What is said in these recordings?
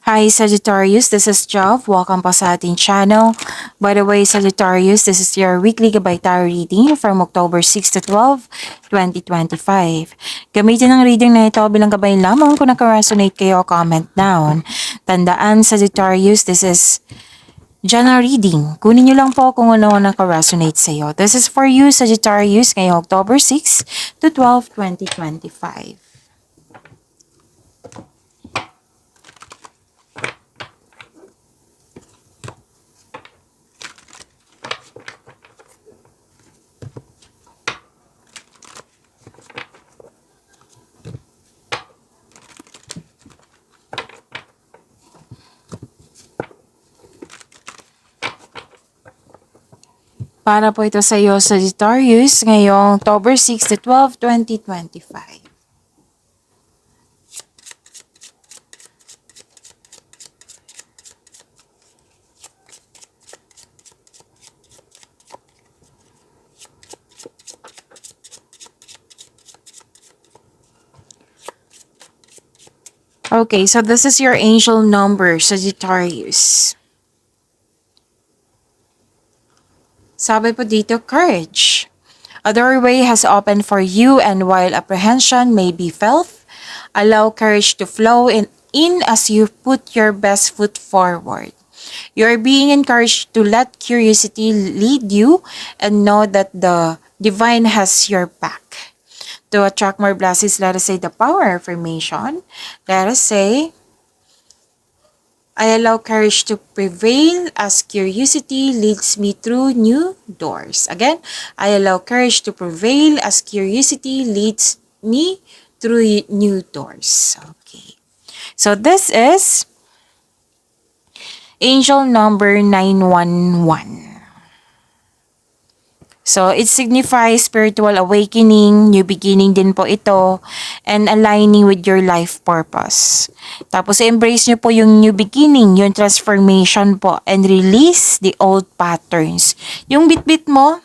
Hi Sagittarius, this is Jov. Welcome po sa ating channel. By the way, Sagittarius, this is your weekly gabay tarot reading from October 6 to 12, 2025. Gamitin ang reading na ito bilang gabay lamang kung naka-resonate kayo, comment down. Tandaan, Sagittarius, this is general reading. Kunin nyo lang po kung ano naka-resonate sa iyo. This is for you, Sagittarius, ngayong October 6 to 12, 2025. Para po ito sa iyo, Sagittarius, ngayong October 6 to 12, 2025. Okay, so this is your angel number, Sagittarius. Sabi po dito, courage. A doorway has opened for you, and while apprehension may be felt, allow courage to flow in as you put your best foot forward. You are being encouraged to let curiosity lead you and know that the divine has your back. To attract more blessings, let us say the power affirmation. Let us say, I allow courage to prevail as curiosity leads me through new doors. Again, I allow courage to prevail as curiosity leads me through new doors. Okay. So this is angel number 911. So, it signifies spiritual awakening, new beginning din po ito, and aligning with your life purpose. Tapos, embrace nyo po yung new beginning, yung transformation po, and release the old patterns. Yung bit-bit mo,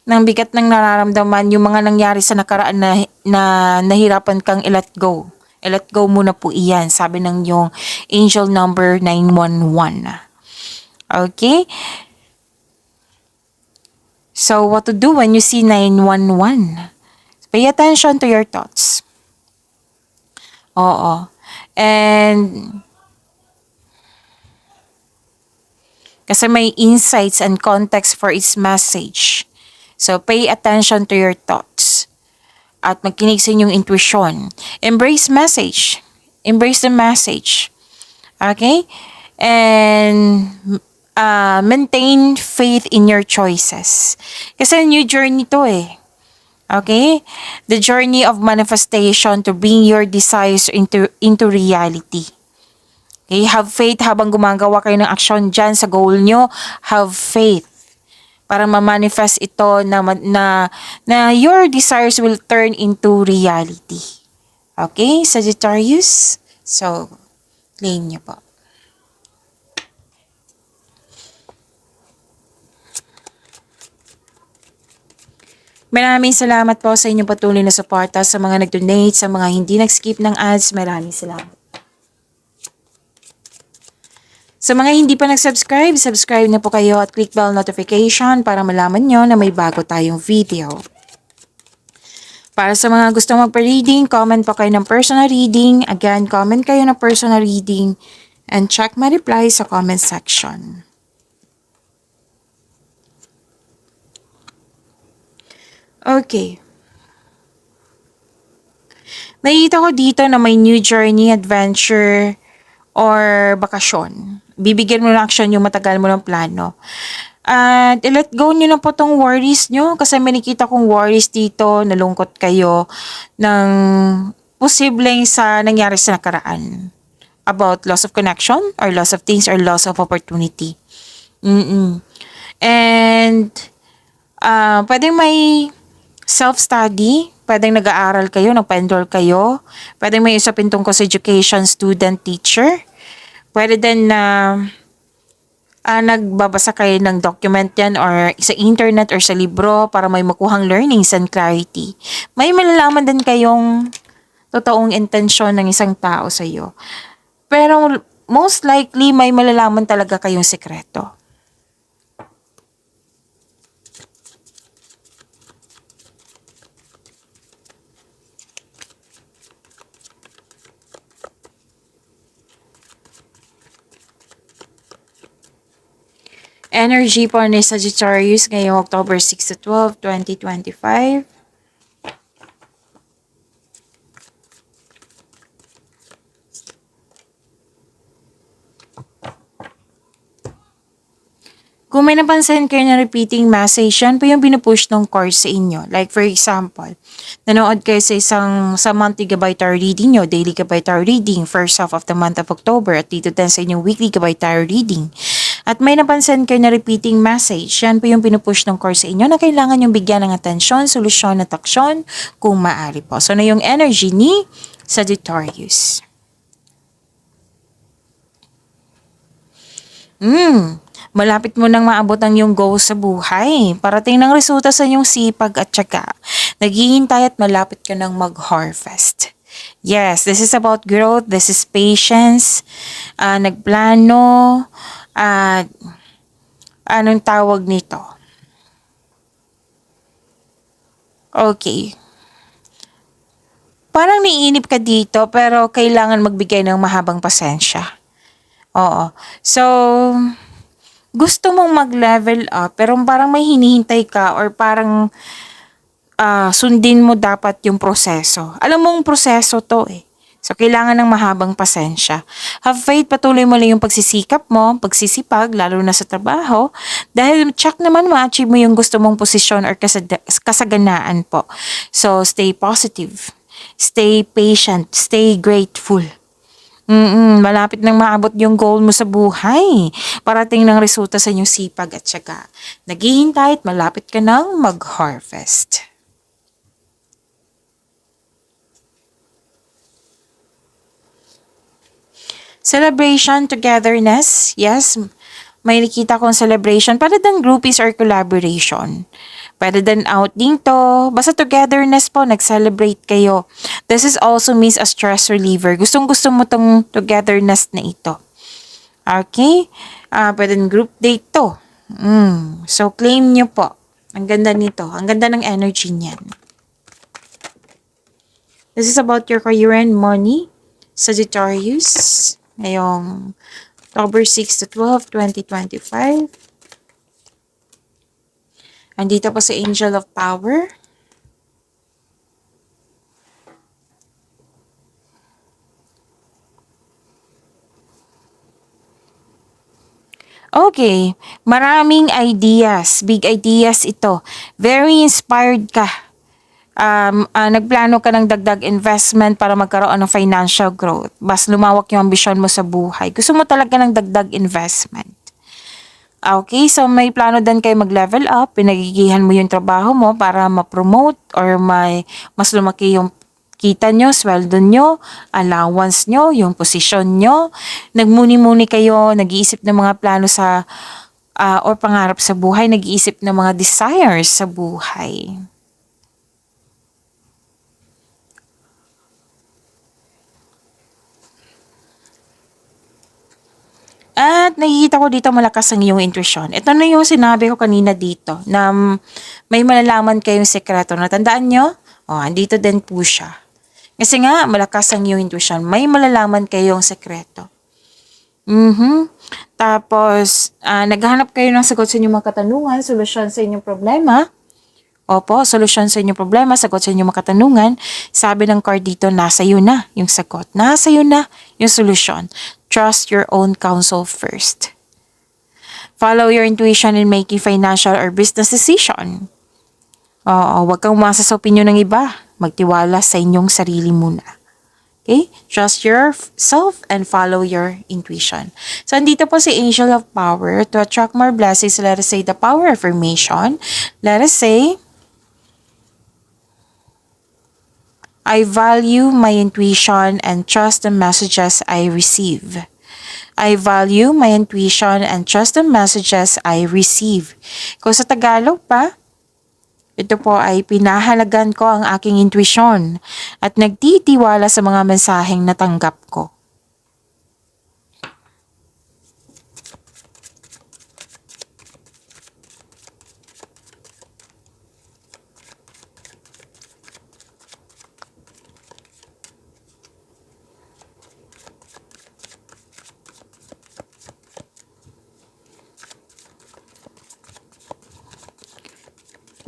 ng bigat ng nararamdaman, yung mga nangyari sa nakaraan na nahirapan kang i-let go. I-let go muna po iyan, sabi ng yung angel number 911. Okay? So, what to do when you see 911? Pay attention to your thoughts. Oo. And, kasi may insights and context for its message. So, pay attention to your thoughts. At magkinig sa inyong intuition. Embrace message. Embrace the message. Okay? And, maintain faith in your choices. Kasi new journey to eh. Okay? The journey of manifestation to bring your desires into reality. Okay? Have faith habang gumagawa kayo ng action dyan sa goal nyo. Have faith para ma-manifest ito na your desires will turn into reality. Okay? Sagittarius? So, claim nyo po. Maraming salamat po sa inyong patuloy na suporta, sa mga nag-donate, sa mga hindi nag-skip ng ads. Maraming salamat. Sa mga hindi pa nag-subscribe, subscribe na po kayo at click bell notification para malaman nyo na may bago tayong video. Para sa mga gusto magpa-reading, comment po kayo ng personal reading. Again, comment kayo ng personal reading and check my reply sa comment section. Okay. Nakikita ko dito na may new journey, adventure, or bakasyon. Bibigyan mo ng action yung matagal mo ng plano. At let go nyo na po tong worries nyo kasi may nakita kong worries dito, nalungkot kayo ng posibleng sa nangyari sa nakaraan. About loss of connection or loss of things or loss of opportunity. And pwedeng may self-study, pwedeng nag-aaral kayo, nagpa-enroll kayo, pwedeng may usapin tungkol sa education, student, teacher, pwede din na nagbabasa kayo ng document yan or sa internet or sa libro para may makuhang learnings and clarity. May malalaman din kayong totoong intensyon ng isang tao sa iyo. Pero most likely may malalaman talaga kayong sekreto. Energy po ni Sagittarius ngayong October 6 to 12, 2025. Kung may napansin kayo na repeating message, yan po yung pinupush ng course sa inyo. Like for example, nanood kayo sa monthly gabay tarot reading nyo, daily gabay tarot reading, first half of the month of October, at dito din sa inyong weekly gabay tarot reading. At may napansin kayo na repeating message, yan po yung pinupush ng course sa inyo na kailangan yung bigyan ng atensyon, solusyon at aksyon kung maaari po. So na yung energy ni Sagittarius. Malapit mo nang maabot ang iyong goal sa buhay. Parating ng resulta sa iyong sipag at tiyaga. Naghihintay at malapit ka nang mag-harvest. Yes, this is about growth. This is patience. Nagplano. Anong tawag nito? Okay. Parang naiinip ka dito pero kailangan magbigay ng mahabang pasensya. Oo. So, gusto mong mag-level up pero parang may hinihintay ka or parang sundin mo dapat yung proseso. Alam mong proseso to eh. So, kailangan ng mahabang pasensya. Have faith, patuloy mo lang yung pagsisikap mo, pagsisipag, lalo na sa trabaho. Dahil check naman ma-achieve mo yung gusto mong posisyon or kasaganaan po. So, stay positive. Stay patient. Stay grateful. Malapit nang maabot yung goal mo sa buhay. Parating ng resulta sa inyong sipag at tiyaga. Naghihintay at malapit ka nang mag-harvest. Celebration, togetherness. Yes, may nakita kong celebration. Pwede din groupies or collaboration. Pwede din outing to. Basta togetherness po, nag-celebrate kayo. This is also means a stress reliever. Gustong-gusto mo tong togetherness na ito. Okay? Pwede din group date to. So, claim nyo po. Ang ganda nito. Ang ganda ng energy niyan. This is about your career and money. Sagittarius. Ngayong October 6 to 12, 2025. Andito po sa Angel of Power. Okay, maraming ideas, big ideas ito. Very inspired ka. Nagplano ka ng dagdag investment para magkaroon ng financial growth. Mas lumawak yung ambisyon mo sa buhay. Gusto mo talaga ng dagdag investment. Okay, so may plano din kayo mag-level up. Pinagigihan mo yung trabaho mo para ma-promote or mas lumaki yung kita nyo, sweldo nyo, allowance nyo, yung posisyon nyo. Nagmuni-muni kayo, nag-iisip ng mga plano or pangarap sa buhay, nag-iisip ng mga desires sa buhay. At nakikita ko dito malakas ang iyong intuition. Ito na yung sinabi ko kanina dito na may malalaman kayong sekreto. Natandaan nyo? Andito din po siya. Kasi nga, malakas ang iyong intuition. May malalaman kayong sekreto. Tapos, naghahanap kayo ng sagot sa inyong mga katanungan, solusyon sa inyong problema. Opo, solusyon sa inyong problema, sagot sa inyong mga katanungan. Sabi ng card dito, nasa iyo na yung sagot. Nasa iyo na yung solusyon. Trust your own counsel first. Follow your intuition in making financial or business decision. Huwag kang umasa sa opinion ng iba. Magtiwala sa inyong sarili muna. Okay? Trust yourself and follow your intuition. So, andito po si Angel of Power. To attract more blessings, let us say the power affirmation. Let us say, I value my intuition and trust the messages I receive. I value my intuition and trust the messages I receive. Kung sa Tagalog pa, ito po ay pinahalagan ko ang aking intuition at nagtitiwala sa mga mensaheng natanggap ko.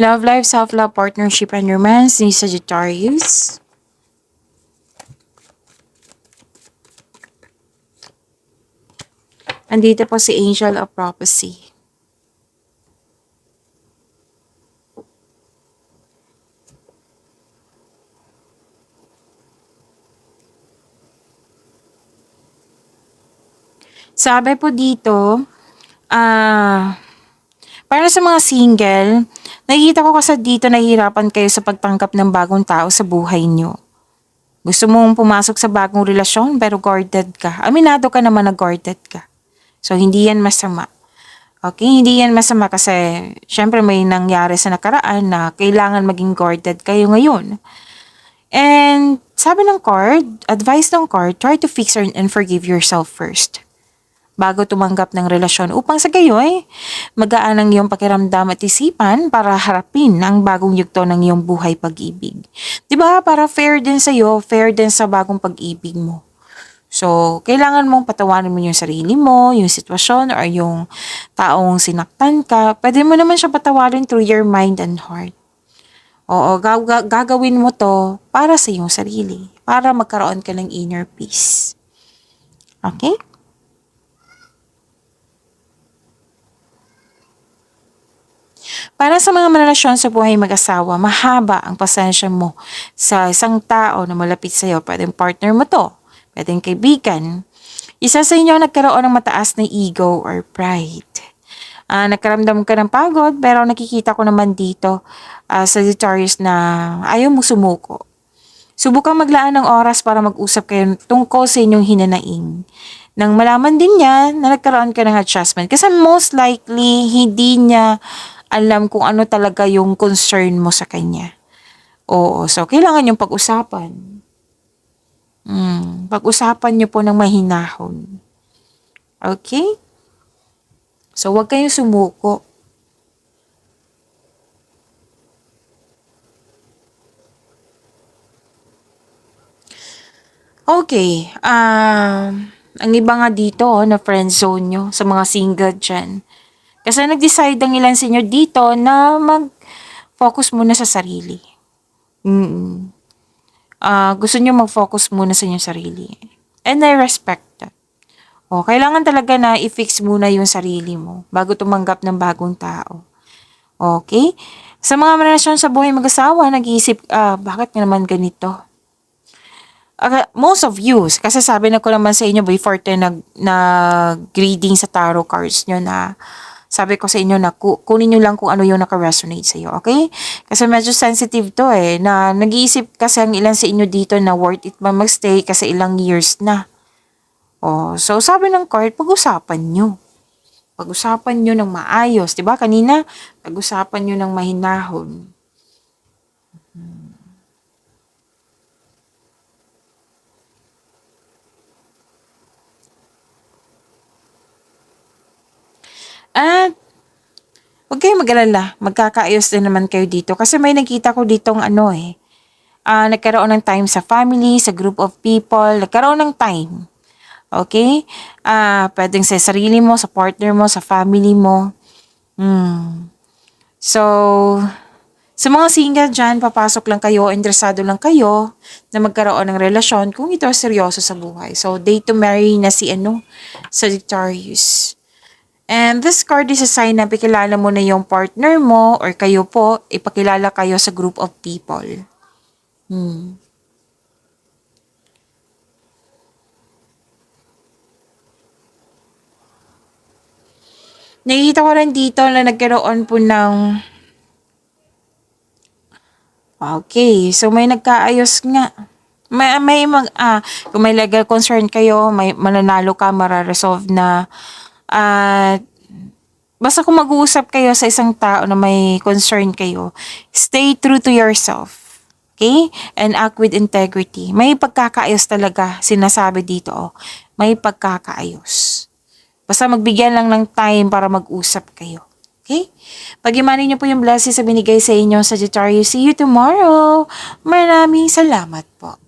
Love life, self-love, partnership, and romance ni Sagittarius. Andito po si Angel of Prophecy. Sabi po dito, para sa mga single, nakikita ko kasi dito nahihirapan kayo sa pagtanggap ng bagong tao sa buhay nyo. Gusto mong pumasok sa bagong relasyon pero guarded ka. Aminado ka naman na guarded ka. So, hindi yan masama. Okay, hindi yan masama kasi syempre may nangyari sa nakaraan na kailangan maging guarded kayo ngayon. And sabi ng card, advice ng card, try to fix and forgive yourself first bago tumanggap ng relasyon upang sa gayoy, magaan ang iyong pakiramdam at isipan para harapin ang bagong yugto ng iyong buhay pag-ibig. Diba? Para fair din sa'yo, fair din sa bagong pag-ibig mo. So, kailangan mong patawarin mo yung sarili mo, yung sitwasyon, or yung taong sinaktan ka. Pwede mo naman siya patawarin through your mind and heart. Oo, gagawin mo to para sa iyong sarili. Para magkaroon ka ng inner peace. Okay? Para sa mga relasyon sa buhay mag-asawa, mahaba ang pasensya mo sa isang tao na malapit sa iyo. Pwedeng partner mo to, pwedeng kaibigan. Isa sa inyo nagkaroon ng mataas na ego or pride. Nagkaramdam ka ng pagod pero nakikita ko naman dito Sagittarius na ayaw mo sumuko. Subukang maglaan ng oras para mag-usap kayo tungkol sa inyong hinanaing. Nang malaman din niya na nagkaroon ka ng adjustment. Kasi most likely, hindi niya alam kung ano talaga yung concern mo sa kanya. Oo, so kailangan yung pag-usapan. Pag-usapan niyo po ng mahinahon. Okay? So, huwag kayong sumuko. Okay, ang iba nga dito na friend zone nyo sa mga single dyan. Kasi nag-decide ang ilan sa inyo dito na mag-focus muna sa sarili. Gusto nyo mag-focus muna sa inyong sarili. And I respect that. Kailangan talaga na i-fix muna yung sarili mo bago tumanggap ng bagong tao. Okay? Sa mga relasyon sa buhay mag-asawa, nag-iisip, bakit nga naman ganito? Most of you, kasi sabi na ko naman sa inyo before tayo nag-reading sa tarot cards nyo na sabi ko sa inyo na kunin nyo lang kung ano yung naka-resonate sa iyo, okay? Kasi medyo sensitive to na nag-iisip kasi ang ilan sa inyo dito na worth it ba magstay kasi ilang years na. So sabi ng card, pag-usapan nyo. Pag-usapan nyo ng maayos, di ba? Kanina, pag-usapan nyo ng mahinahon. At huwag kayong mag-alala, magkakaayos din naman kayo dito. Kasi may nakita ko ditong nagkaroon ng time sa family, sa group of people, nagkaroon ng time. Okay? Pwedeng sa sarili mo, sa partner mo, sa family mo. So, sa mga single dyan, papasok lang kayo, interesado lang kayo na magkaroon ng relasyon kung ito seryoso sa buhay. So, date to marry na si Sagittarius. And this card is a sign na ipakilala mo na yung partner mo or kayo po, ipakilala kayo sa group of people. Nakikita ko rin dito na nagkaroon po ng okay, so may nagkaayos nga. Kung may legal concern kayo, may mananalo ka, mararesolve na. Basta kung mag-uusap kayo sa isang tao na may concern kayo, stay true to yourself. Okay? And act with integrity. May pagkakaayos talaga, sinasabi dito. May pagkakaayos. Basta magbigyan lang ng time para mag-usap kayo. Okay? Pag-imanin niyo po yung blessings na binigay sa inyo, Sagittarius. See you tomorrow. Maraming salamat po.